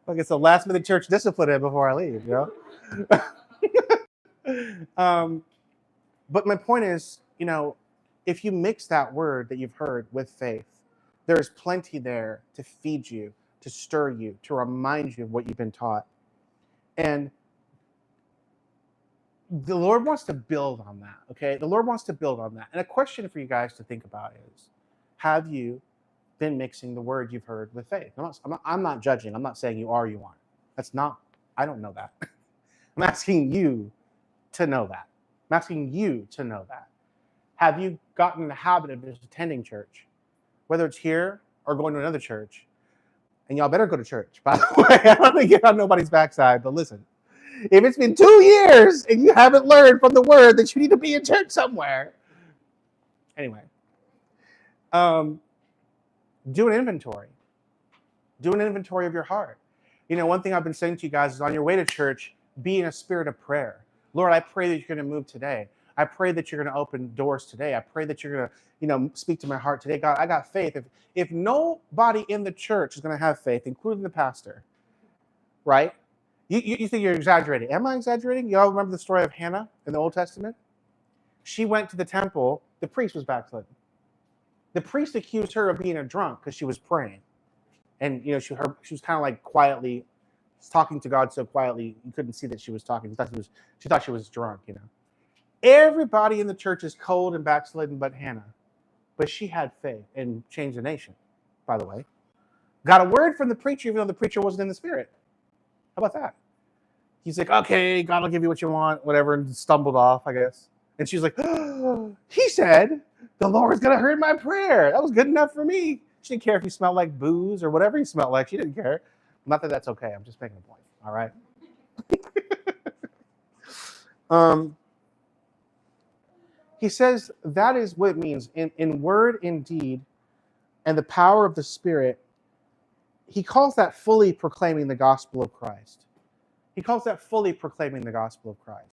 Like it's a last minute church discipline before I leave, you know? But my point is, if you mix that word that you've heard with faith, there's plenty there to feed you, to stir you, to remind you of what you've been taught. And the Lord wants to build on that, okay? The Lord wants to build on that. And a question for you guys to think about is, have you been mixing the word you've heard with faith? I'm not judging. I'm not saying you are, you aren't. I don't know that. I'm asking you to know that. I'm asking you to know that. Have you gotten in the habit of just attending church, whether it's here or going to another church? And y'all better go to church, by the way. I don't want to get on nobody's backside, but listen. If it's been 2 years and you haven't learned from the word that you need to be in church somewhere. Anyway, do an inventory. Do an inventory of your heart. One thing I've been saying to you guys is on your way to church, be in a spirit of prayer. Lord, I pray that you're going to move today. I pray that you're going to open doors today. I pray that you're going to, speak to my heart today. God, I got faith. If nobody in the church is going to have faith, including the pastor, right? You think you're exaggerating. Am I exaggerating? Y'all remember the story of Hannah in the Old Testament? She went to the temple. The priest was backslidden. The priest accused her of being a drunk because she was praying. And, she was kind of like quietly talking to God so quietly, you couldn't see that she was talking. She thought she was drunk, Everybody in the church is cold and backslidden but Hannah. But she had faith and changed the nation, by the way. Got a word from the preacher, even though the preacher wasn't in the spirit. How about that? He's like, okay, God will give you what you want, whatever, and stumbled off, I guess. And she's like, oh, he said, the Lord's going to hear my prayer. That was good enough for me. She didn't care if he smelled like booze or whatever he smelled like. She didn't care. Not that that's okay. I'm just making a point. All right? He says that is what it means in word, in deed, and the power of the Spirit. He calls that fully proclaiming the gospel of Christ. He calls that fully proclaiming the gospel of Christ.